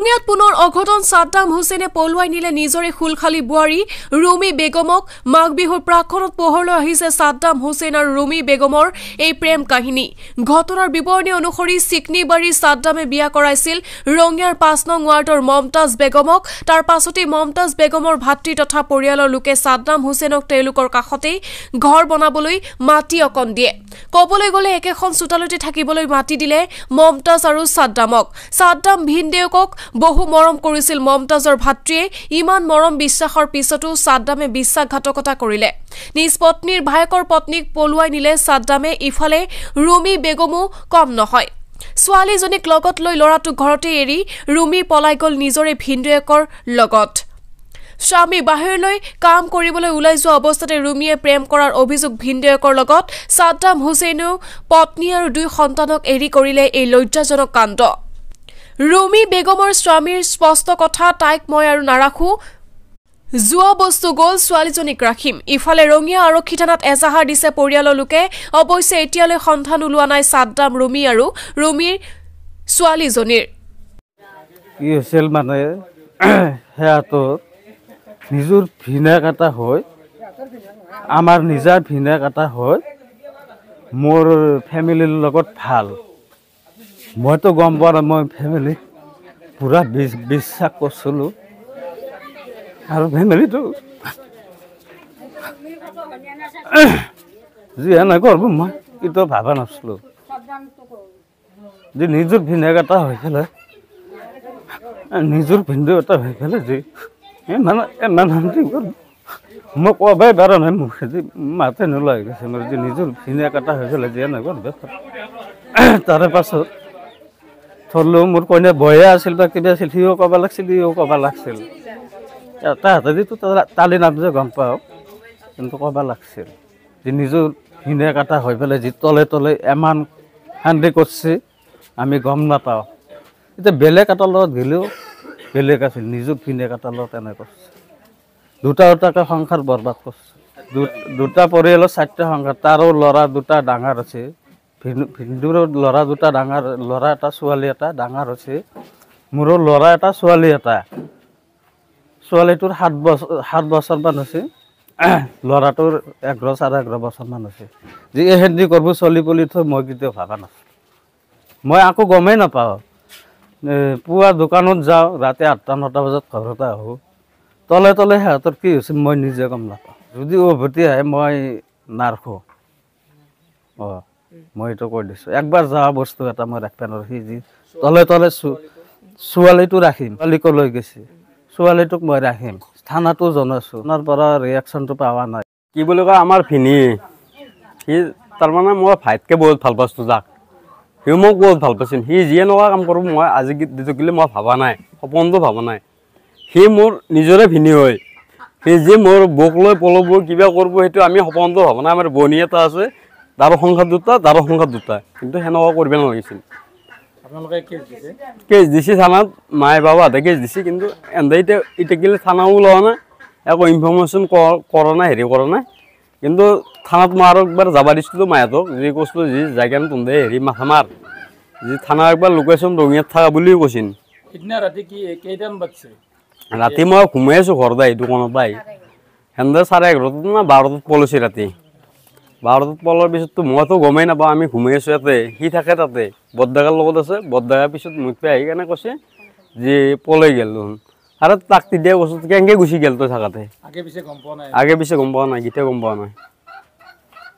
ৰঙিয়াত পুনৰ অঘটন সাদ্দাম হুছেইনে পলুৱাই নিলে নিজৰে খুলখালী বোৱাৰী ৰুমি বেগমক মাঘ বিহুৰ প্ৰাকখনত পোহৰলৈ আহিছে সাদ্দাম হুছেইন আৰু ৰুমি বেগমৰ এই প্ৰেম কাহিনী ঘটনাৰ বিৱৰণী অনুসৰি চিকনিবাৰী সাদ্দামে বিয়া কৰাইছিল ৰঙিয়াৰ ৫ নং ৱাৰ্ডৰ মমতাজ বেগমক তাৰ পাছতে মমতাজ বেগমৰ ভাতৃ তথা পৰিয়ালৰ লোকে সাদ্দাম হুছেইনক তেওঁলোকৰ কাষতে ঘৰ বনাবলৈ মাটি অকন দিয়ে কবলৈ গলে একেখন চোতালতে থাকিবলৈ মাটি দিলে মমতাজ আৰু সাদ্দামক সাদ্দাম ভিনদেউকক বহু মৰম কৰিছিল মমতাজৰ ভাতৃয়ে ইমান মৰম বিশ্বাসৰ পিছতো সাদ্দামে বিশ্বাসঘাতকতা কৰিলে নিজ পত্নীৰ ভায়েকৰ পত্নীক পলুৱাই নিলে সাদ্দামে ইফালে ৰুমি বেগমো কম নহয় ছোৱালীজনীক লগত লৈ লৰাটো ঘৰতে এৰি ৰুমি পলাই গল নিজৰে ভিনদেউকৰ লগত স্বামী বাহিৰলৈ কাম কৰিবলৈ ওলাই যোৱা অৱস্থাতে ৰুমিয়ে প্ৰেম কৰাৰ অভিযোগ ভিনদেউকৰ লগত সাদ্দাম হুছেইনেও পত্নী আৰু দুই সন্তানক এৰি কৰিলে এই লজ্জাজনক কাণ্ড ৰুমি বেগমৰ স্বামীৰ স্পষ্ট কথা তাইক মই আৰু নাৰাখো জুৱা বস্তু গল ছোৱালীজনীক ৰাখিম ইফালে ৰঙিয়া আৰক্ষী থানাত এজাহাৰ দিছে পৰিয়ালৰ লোকে অৱশ্যে এতিয়ালৈ সন্ধান ওলোৱা নাই সাদ্দাম ৰুমি আৰু ৰুমিৰ ছোৱালীজনীৰ কি হৈছিল মানে হেয়াতো নিজুৰ ভিনেক এটা হয় আমাৰ নিজাৰ ভিনেক এটা হয় মোৰ ফেমিলিৰ লগত ভাল মইতো গম পোৱা নাই মই ফেমিলি পুৰা বিশ্বাস কৰিছিলোঁ আৰু ফেমিলিটো যি এনে কৰিব মই কিন্তু ভাবা নাছিলোঁ যে নিজৰ ভিনেক এটা হৈ পেলাই নিজৰ ভিনদেউ এটা হৈ পেলাই যে মই কবাই বাৰ নাই মোক মাতে নোলাই গৈছে মোৰ যে নিজৰ ভিনেক এটা হৈ পেলাই যে এনেকুৱা তাৰে পাছত থৰলেও মোৰ কইনা বয়ে আছিল বা কিবা আছিল সিও ক'ব লাগিছিল সিও ক'ব লাগিছিল এটা হাতেদিতো তালি নামছে গম পাওঁ কিন্তু ক'ব লাগিছিল যে নিজৰ ভিনেক এটা হৈ পেলাই যি তলে তলে ইমান শান্তি কৰিছে আমি গম নাপাওঁ এতিয়া বেলেগ এটাৰ লগত গ'লেও বেলেগ আছিল নিজৰ ভিনেক এটাৰ লগত এনে কৰিছে দুটাকে সংসাৰ বৰবাদ কৰিছে দুটা পৰিয়ালৰ 4টা সংসাৰ তাৰো ল'ৰা দুটা ডাঙৰ আছে ভিনদেউৰ ল'ৰা দুটা ডাঙৰ ল'ৰা এটা ছোৱালী এটা ডাঙৰ আছে মোৰো ল'ৰা এটা ছোৱালী এটা ছোৱালীটোৰ 7 বছৰমান আছে ল'ৰাটোৰ 11.5 বছৰমান আছে যে এহেঁতি কৰিব চলি পলি থৈ মই কেতিয়াও ভাবা নাছিলোঁ মই আকৌ গমেই নাপাওঁ পুৱা দোকানত যাওঁ ৰাতি 8টা-9টা বজাত ঘৰতে আহোঁ তলে তলে সিহঁতৰ কি হৈছে মই নিজে গম নাপাওঁ যদি উভতি আহে মই নাৰাখোঁ মই এইটো কৈ দিছোঁ একবাৰ যোৱা বস্তু এটা মই ৰাখিব নোৱাৰোঁ সি যি তলে তলে ছোৱালীটো ৰাখিম ছোৱালীকো লৈ গৈছে ছোৱালীটোক মই ৰাখিম থানাটো জনাইছোঁ তাৰ পৰা ৰিয়েকশ্যনটো পোৱা নাই কি বুলি কয় আমাৰ ভিনি সি তাৰমানে মই ভাইতকৈ বহুত ভাল পাইছোঁ যাক সিও মোক বহুত ভাল পাইছিল সি যিয়ে এনেকুৱা কাম কৰোঁ মই আজি দিলে মই ভবা নাই সপোনটো ভবা নাই সি মোৰ নিজৰে ভিনি হয় সি যি মোৰ বৌক লৈ পলব কিবা কৰিব সেইটো আমি সপোনটো ভবা নাই আমাৰ বনি এটা আছে তাৰো সংসাৰ দুটা কিন্তু সেনেকুৱা কৰিব নালাগিছিল আপোনালোকে কেছ দিছে থানাত মায়ে বাবাহঁতে কেছ দিছে কিন্তু এতিয়া গ'লে থানাও লোৱা নাই একো ইনফৰ্মেশ্যন কৰা নাই হেৰি কৰা নাই কিন্তু থানাত মই আৰু একবাৰ যাব দিছিলোঁ মাহঁতক যি কৈছিলোঁ যি জাগান তুন্দে হেৰি মাথা মাৰ যি থানা একবাৰ লোকেশ্যন ৰঙিয়াত থকা বুলিও কৈছিল সিদিনা ৰাতি কি কেইটামান বাজিছে ৰাতি মই ঘুমাই আছোঁ ঘৰত আহি দোকানত আহি সেনেদৰে 11:30 না 12টাত পলাইছে ৰাতি 12টাত পলোৱাৰ পিছততো মইতো গমেই নাপাওঁ আমি ঘুমাই আছোঁ ইয়াতে সি থাকে তাতে বৰডেকাৰ লগত আছে বৰডেকাৰ পিছত মোক আহি কেনে কৈছে যে পলাই গ'ল আৰু তাক তেতিয়া কৈছোঁ কেনেকৈ গুচি গ'ল তই থাকাতে আগে পিছে গম পোৱা নাই কেতিয়া গম পোৱা নাই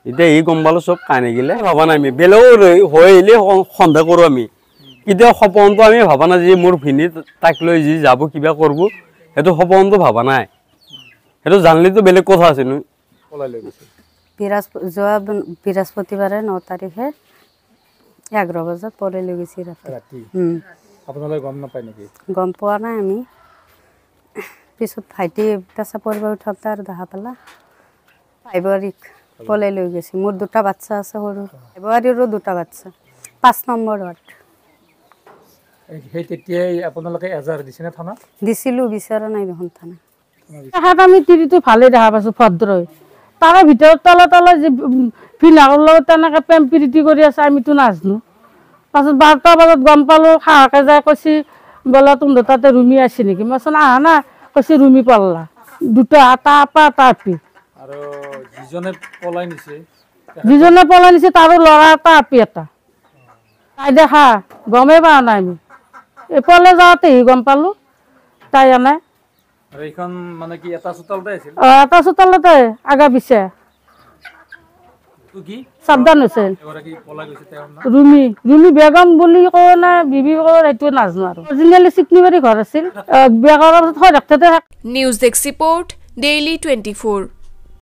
এতিয়া সি গম পালোঁ চব কাহিনী গ'লে ভবা নাই আমি বেলেগৰ হৈ আহিলে সন্দেহ কৰোঁ আমি কেতিয়াও সপোনটো আমি ভবা নাই যে মোৰ ভিনি তাক লৈ যি যাব কিবা কৰিব সেইটো সপোনটো ভবা নাই সেইটো জানিলেতো বেলেগ কথা আছে ন পলাই লৈ গৈছে যোৱা বৃহস্পতিবাৰে 9 তাৰিখে 11 বজাত পলাই লৈ গৈছে ৰাতি আপোনালোকে গম নাপায় নেকি গম পোৱা নাই আমি পিছত ভাইটি পেচা পৰিব উঠাতে আৰু দেখা পালা ভাইবোৱাৰীক পলাই লৈ গৈছে মোৰ 2টা বাচ্চা আছে সৰু ভাইবোৱাৰীৰো 2টা বাচ্চা 5 নম্বৰ ৱাৰ্ড সেই তেতিয়াই আপোনালোকে এজাহাৰ দিছেনে থানাত দিছিলোঁ বিচৰা নাই দেখোন থানা আমি তিৰিটো ভালেই দেখা পাইছোঁ ভদ্ৰই তাৰে ভিতৰত তলে তলে যে ভিনাকৰ লগত তেনেকৈ প্ৰেম প্ৰীতি কৰি আছে আমিতো নাজানো পাছত 12টা বজাত গম পালোঁ সাহকে যায় কৈছে বোলে তোমরা তাতে রুমি আছে নেকি মই চোন আহা না কৈছে রুমি পাল্লা দুটা এটা আপা এটা আপি আৰু যিজনে পলাই নিছে দুজনে পলাই নিছে তাৰো ল'ৰা এটা আপি এটা তাই দেখা গমেই পোৱা নাই আমি এইফালে যাওঁতেহি গম পালোঁ তাই আনে আৰু এইখন মানে কি এটা চোতালতে আছিল এটা চোতালতে আগা পিছে কি সাবধান হুছেইন এগৰাকী পলাই গৈছে তেওঁৰ নাম ৰুমি বেগম বুলি কয় না বিবি কয় সেইটো নাজানো আৰু অৰিজিনেলি চিকনিবাৰী ঘৰ আছিল বিয়া কৰাৰ পাছত হৈ ৰাখতে নিউজ ডেস্ক ৰিপৰ্ট ডেইলি 24